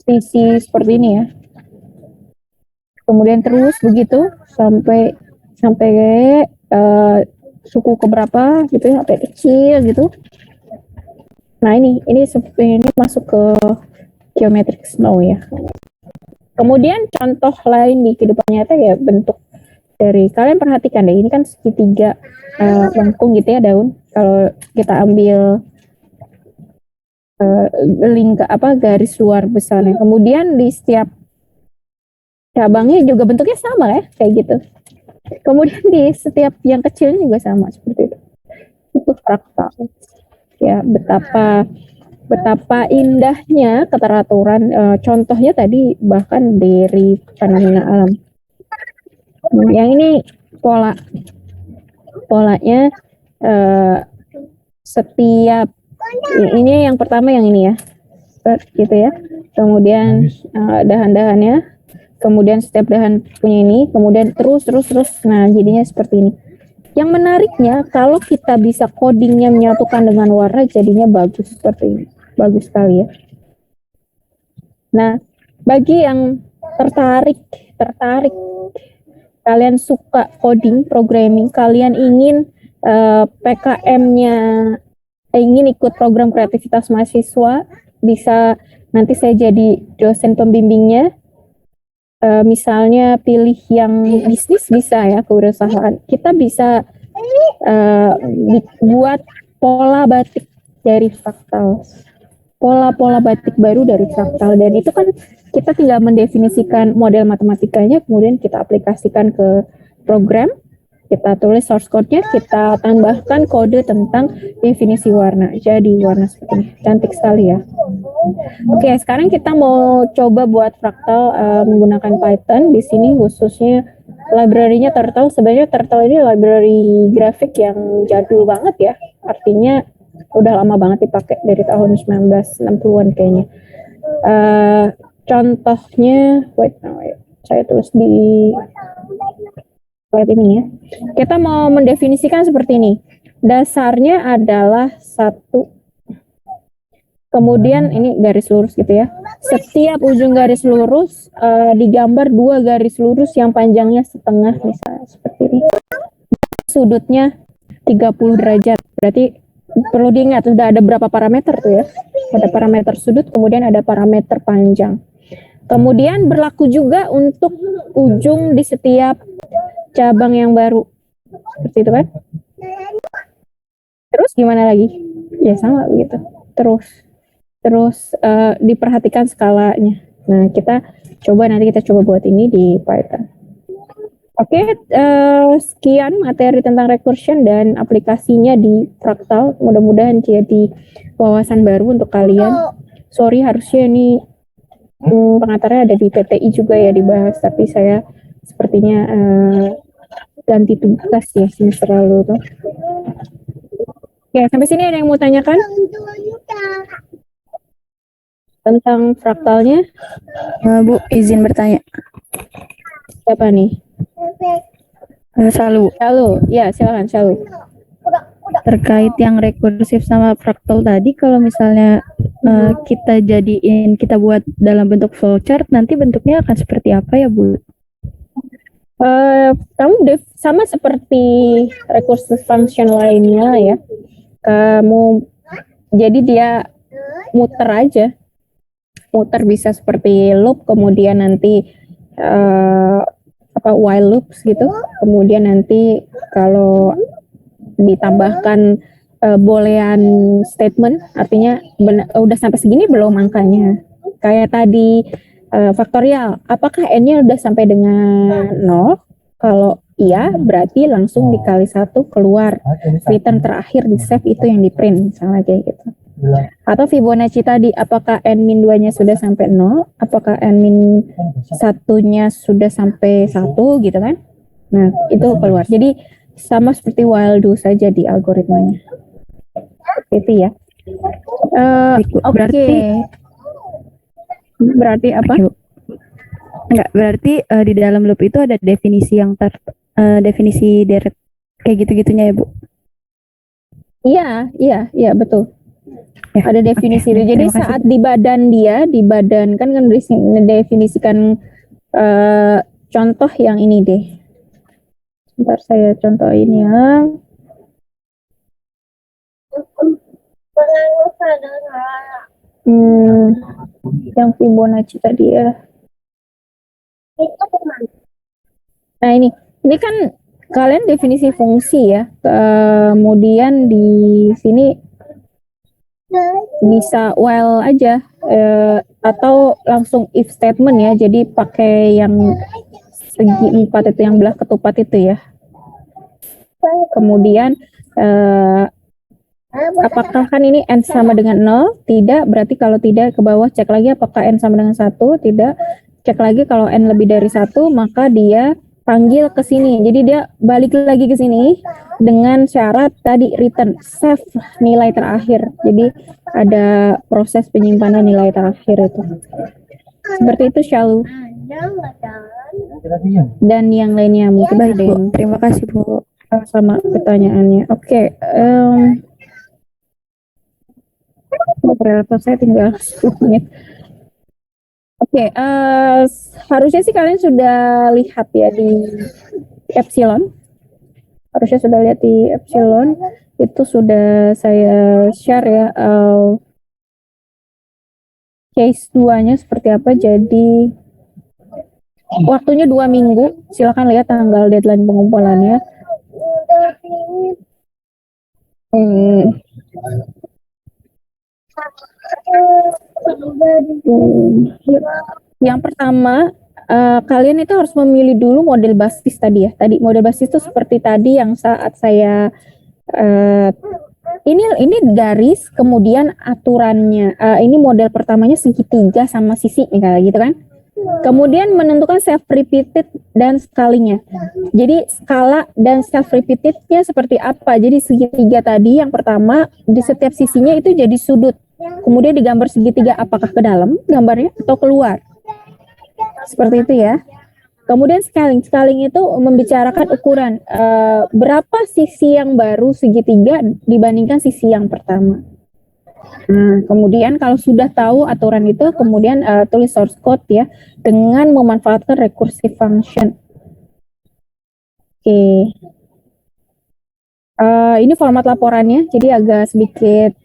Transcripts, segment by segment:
spesies seperti ini ya. Kemudian terus begitu sampai suku keberapa gitu ya, sampai kecil gitu. Nah ini masuk ke geometric snow ya. Kemudian contoh lain di kehidupan nyata ya bentuk dari, kalian perhatikan deh, ini kan segitiga lengkung gitu ya daun. Kalau kita ambil garis luar besarnya, kemudian di setiap cabangnya juga bentuknya sama ya, kayak gitu. Kemudian di setiap yang kecilnya juga sama seperti itu. Itu fraktal. Ya, betapa indahnya keteraturan. Contohnya tadi bahkan dari fenomena alam. Yang ini polanya setiap ini yang pertama yang ini ya, gitu ya. Kemudian dahan-dahannya, kemudian setiap dahan punya ini, kemudian terus. Nah, jadinya seperti ini. Yang menariknya kalau kita bisa codingnya menyatukan dengan warna, jadinya bagus seperti ini. Bagus sekali ya. Nah, bagi yang tertarik, kalian suka coding, programming, kalian ingin PKM-nya, ingin ikut program kreativitas mahasiswa, bisa nanti saya jadi dosen pembimbingnya. Misalnya pilih yang bisnis bisa ya, kewirausahaan. Kita bisa buat pola batik dari fraktal. Pola-pola batik baru dari fraktal, dan itu kan kita tinggal mendefinisikan model matematikanya, kemudian kita aplikasikan ke program, kita tulis source code-nya, kita tambahkan kode tentang definisi warna. Jadi warna seperti ini, cantik sekali ya. Oke, sekarang kita mau coba buat fraktal menggunakan Python. Di sini khususnya library-nya Turtle. Sebenarnya Turtle ini library grafik yang jadul banget ya. Artinya udah lama banget dipakai, dari tahun 1960-an kayaknya. Contohnya, saya tulis di slide ini ya. Kita mau mendefinisikan seperti ini. Dasarnya adalah 1. Kemudian ini garis lurus gitu ya. Setiap ujung garis lurus digambar 2 garis lurus yang panjangnya setengah, misalnya seperti ini. Sudutnya 30 derajat. Berarti perlu diingat sudah ada berapa parameter tuh ya. Ada parameter sudut, kemudian ada parameter panjang. Kemudian berlaku juga untuk ujung di setiap cabang yang baru. Seperti itu kan. Terus gimana lagi? Ya sama begitu. Terus diperhatikan skalanya. Nah, kita coba buat ini di Python. Oke, sekian materi tentang recursion dan aplikasinya di fraktal. Mudah-mudahan jadi wawasan baru untuk kalian. Sorry, harusnya ini pengantarnya ada di PTI juga ya dibahas, tapi saya sepertinya ganti tugas ya semester lalu tuh. Oke, sampai sini ada yang mau tanyakan tentang fraktalnya? Bu, izin bertanya. Siapa nih? Selalu. Ya, silakan Selalu. Terkait yang rekursif sama fraktal tadi, kalau misalnya kita buat dalam bentuk flowchart, nanti bentuknya akan seperti apa ya, Bu? Kamu sama seperti recursive function lainnya ya. Kamu jadi dia muter aja. Muter bisa seperti loop, kemudian nanti while loops gitu. Kemudian nanti kalau ditambahkan boolean statement, artinya udah sampai segini belum angkanya. Kayak tadi faktorial, apakah n-nya udah sampai dengan 0? Kalau iya, berarti langsung dikali 1 keluar. Return terakhir di save itu yang di print, misalnya kayak gitu. Atau Fibonacci tadi, apakah n-2-nya sudah sampai 0, apakah n-1-nya sudah sampai 1 gitu kan. Nah, itu keluar. Jadi sama seperti while do saja di algoritmanya. Itu ya. Berarti apa? Enggak, berarti di dalam loop itu ada definisi yang definisi deret kayak gitu-gitunya ya, Bu? Iya, betul. Ya, Ada definisi itu. Jadi terima kasih. saat di badan kan mendefinisikan contoh yang ini deh. Sebentar saya contohin ya. Yang Fibonacci tadi ya. Nah ini kan kalian definisi fungsi ya. Kemudian di sini bisa while aja atau langsung if statement ya. Jadi pakai yang segi 4 itu, yang belah ketupat itu ya. Kemudian apakah kan ini n sama dengan 0? Tidak, berarti kalau tidak ke bawah cek lagi apakah n sama dengan 1? Tidak. Cek lagi kalau n lebih dari 1, maka dia panggil ke sini. Jadi dia balik lagi ke sini dengan syarat tadi return save nilai terakhir. Jadi ada proses penyimpanan nilai terakhir itu. Seperti itu Syalu. Dan yang lainnya mungkin Baik, ada Bu. yang Terima kasih, Bu. sama pertanyaannya. Oke, operator saya tinggal 10 menit. Oke, harusnya sih kalian sudah lihat ya di Epsilon. Harusnya sudah lihat di Epsilon. Itu sudah saya share ya case 2-nya seperti apa. Jadi waktunya 2 minggu. Silakan lihat tanggal deadline pengumpulannya. Yang pertama, kalian itu harus memilih dulu model basis tadi ya. Tadi model basis itu seperti tadi yang saat saya ini garis, kemudian aturannya. Ini model pertamanya segitiga sama sisi kayak gitu kan. Kemudian menentukan self repeated dan skalinya. Jadi skala dan self repeatednya seperti apa? Jadi segitiga tadi yang pertama di setiap sisinya itu jadi sudut. Kemudian digambar segitiga apakah ke dalam gambarnya atau keluar. Seperti itu ya. Kemudian scaling itu membicarakan ukuran berapa sisi yang baru segitiga dibandingkan sisi yang pertama. Nah, kemudian kalau sudah tahu aturan itu, kemudian tulis source code ya dengan memanfaatkan recursive function. Oke. Ini format laporannya, jadi agak sedikit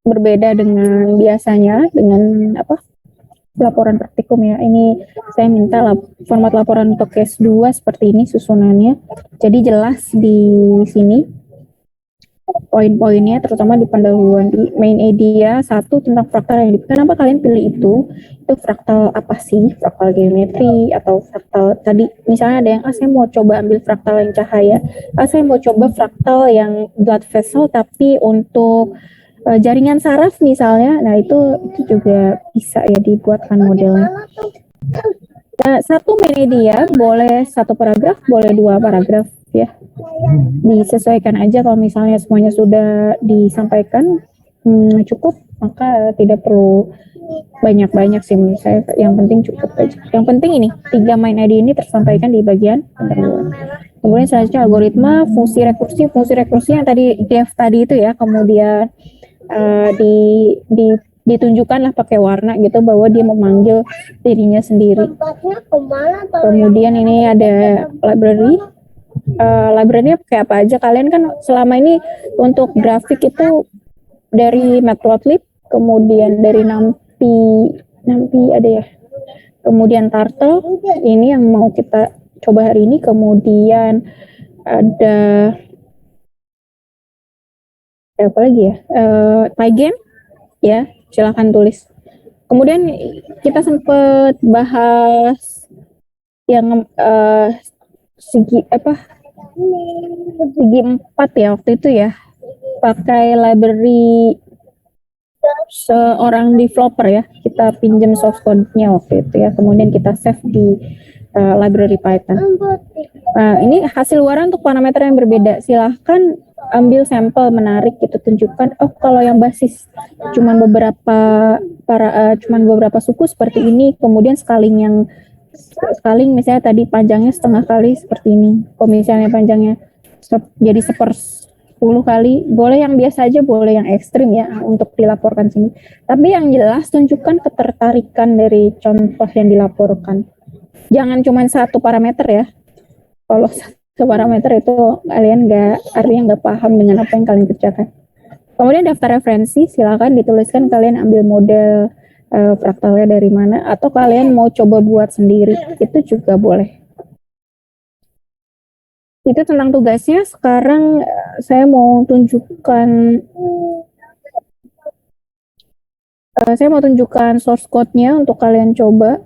berbeda dengan biasanya dengan laporan praktikum ya. Ini saya minta format laporan untuk case 2 seperti ini susunannya. Jadi jelas di sini poin-poinnya, terutama di pendahuluan di main idea 1 tentang fraktal yang kenapa kalian pilih itu fraktal apa sih, fraktal geometri atau fraktal tadi misalnya ada yang saya mau coba ambil fraktal yang cahaya, saya mau coba fraktal yang blood vessel tapi untuk jaringan saraf misalnya. Nah itu juga bisa ya dibuatkan modelnya. Nah, satu main idea boleh 1 paragraf, boleh 2 paragraf ya. Disesuaikan aja, kalau misalnya semuanya sudah disampaikan cukup, maka tidak perlu banyak-banyak sih menurut saya. Yang penting cukup aja. Yang penting ini 3 main idea ini tersampaikan di bagian pendahuluan. Kemudian selanjutnya algoritma, fungsi rekursi yang tadi dev tadi itu ya, kemudian ditunjukkanlah pakai warna gitu bahwa dia memanggil dirinya sendiri. Kemudian ini ada library. Library-nya pakai apa aja? Kalian kan selama ini untuk grafik itu dari Matplotlib, kemudian dari NumPy ada ya. Kemudian Turtle, ini yang mau kita coba hari ini. Kemudian ada apa lagi ya? Pygame ya, silahkan tulis. Kemudian kita sempat bahas yang segi 4 ya waktu itu ya, pakai library seorang developer ya, kita pinjam source code-nya waktu itu ya, kemudian kita save di library Python. Ini hasil waran untuk parameter yang berbeda, silahkan ambil sampel menarik gitu, tunjukkan kalau yang basis cuman beberapa suku seperti ini, kemudian scaling misalnya tadi panjangnya setengah kali seperti ini, kalau misalnya panjangnya jadi 10 kali, boleh yang biasa aja, boleh yang ekstrim ya untuk dilaporkan sini. Tapi yang jelas tunjukkan ketertarikan dari contoh yang dilaporkan. Jangan cuma satu parameter ya. Kalau satu parameter itu kalian artinya nggak paham dengan apa yang kalian kerjakan. Kemudian daftar referensi, silakan dituliskan kalian ambil model fraktalnya dari mana, atau kalian mau coba buat sendiri, itu juga boleh. Itu tentang tugasnya. Sekarang saya mau tunjukkan source code-nya untuk kalian coba.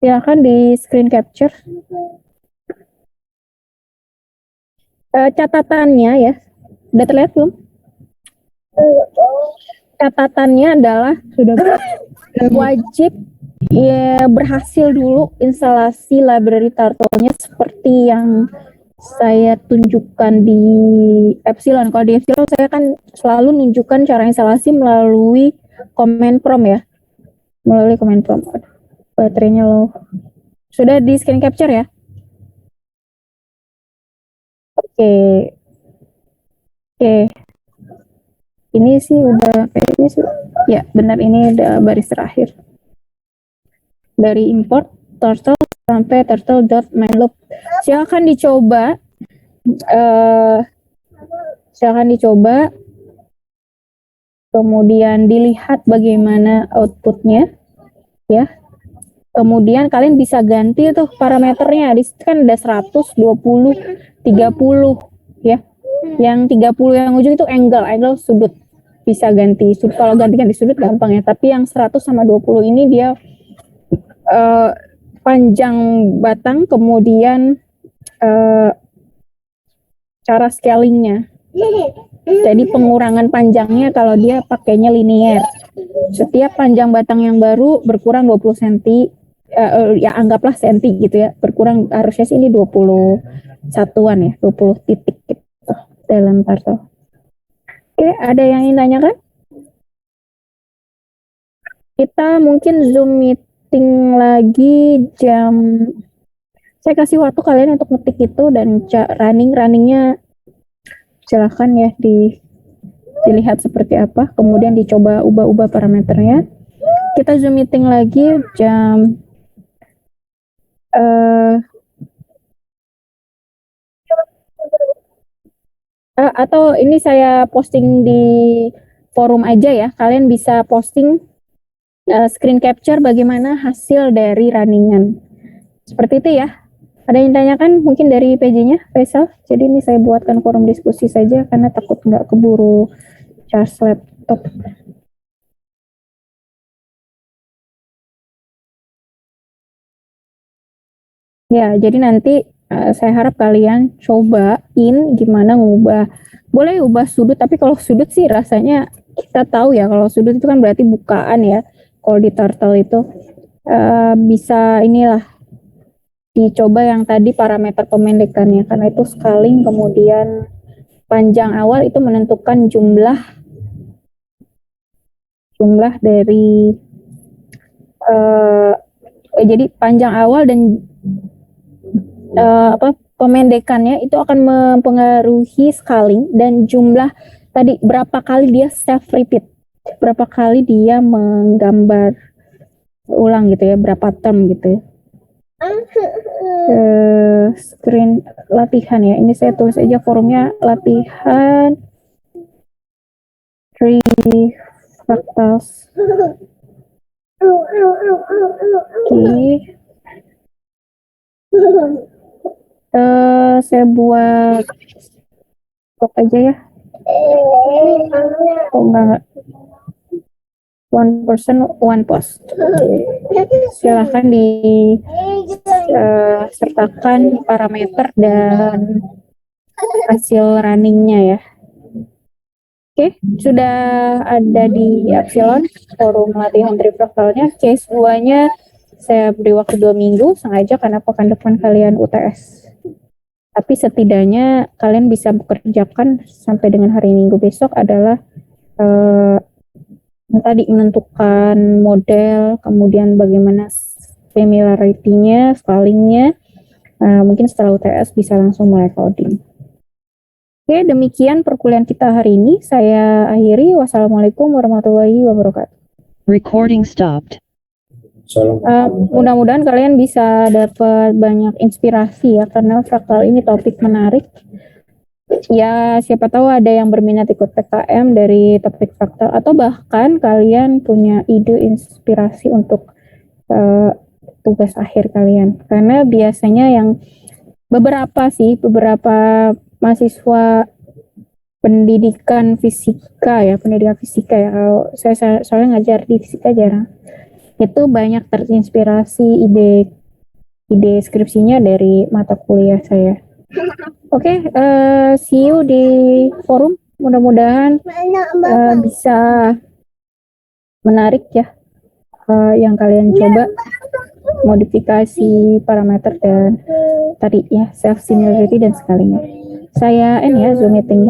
Silakan di screen capture. Catatannya ya, udah terlihat belum? Catatannya adalah sudah wajib ya berhasil dulu instalasi library Turtle-nya seperti yang saya tunjukkan di Epsilon. Kalau di Epsilon saya kan selalu nunjukkan cara instalasi melalui command prompt ya. Melalui command prompt. Baterainya low. Sudah di screen capture ya? Oke. Oke. Ini sih udah kayaknya sih. Ya, benar, ini udah baris terakhir. Dari import turtle sampai turtle.mainloop. Silakan dicoba. Silakan dicoba. Kemudian dilihat bagaimana outputnya, ya. Kemudian kalian bisa ganti tuh parameternya. Di situ kan ada 100, 20, 30, ya. Yang 30 yang ujung itu angle sudut. Bisa ganti sudut. Kalau ganti sudut gampang ya. Tapi yang 100 sama 20 ini dia panjang batang, kemudian cara scalingnya. Jadi pengurangan panjangnya kalau dia pakainya linear. Setiap panjang batang yang baru berkurang 20 cm, ya anggaplah senti gitu ya. Berkurang, harusnya sih ini 20 satuan ya, 20 titik gitu dalam turtle. Oke, ada yang ingin tanyakan? Kita mungkin Zoom meeting lagi saya kasih waktu kalian untuk ngetik itu, dan runningnya silahkan ya dilihat seperti apa, kemudian dicoba ubah-ubah parameternya. Kita Zoom meeting lagi jam atau ini saya posting di forum aja ya, kalian bisa posting screen capture bagaimana hasil dari runningan. Seperti itu ya. Ada yang tanyakan mungkin dari PJ-nya, Faisal? Jadi ini saya buatkan forum diskusi saja karena takut nggak keburu charge laptop. Ya, jadi nanti saya harap kalian cobain gimana ngubah. Boleh ubah sudut, tapi kalau sudut sih rasanya kita tahu ya, kalau sudut itu kan berarti bukaan ya. Kalau di turtle itu bisa inilah dicoba yang tadi parameter pemendekannya, karena itu scaling, kemudian panjang awal itu menentukan jumlah dari jadi panjang awal dan pemendekannya itu akan mempengaruhi scaling dan jumlah tadi berapa kali dia self repeat, berapa kali dia menggambar ulang gitu ya, berapa term gitu ya. Screen latihan ya, ini saya tulis aja forumnya, latihan 3 fractals. Saya buat stok aja ya. Oh enggak. One person, one post. Silahkan sertakan parameter dan hasil runningnya ya. Oke, sudah ada di Epsilon forum latihan trifractalnya. Case 2-nya saya beri waktu 2 minggu sengaja karena pekan depan kalian UTS. Tapi setidaknya kalian bisa bekerjakan sampai dengan hari Minggu besok adalah tadi menentukan model, kemudian bagaimana similarity-nya, scalingnya. Mungkin setelah UTS bisa langsung mulai coding. Oke, demikian perkuliahan kita hari ini. Saya akhiri. Wassalamualaikum warahmatullahi wabarakatuh. Recording stopped. Mudah-mudahan kalian bisa dapat banyak inspirasi ya, karena fraktal ini topik menarik. Ya, siapa tahu ada yang berminat ikut PKM dari topik fraktal, atau bahkan kalian punya ide inspirasi untuk tugas akhir kalian. Karena biasanya yang beberapa mahasiswa pendidikan fisika ya, kalau saya soalnya ngajar di fisika jarang, itu banyak terinspirasi ide skripsinya dari mata kuliah saya. Oke, see you di forum. Mudah-mudahan bisa menarik ya yang kalian coba modifikasi parameter dan tadi ya self similarity dan sekalinya. Saya ya Zoom meeting.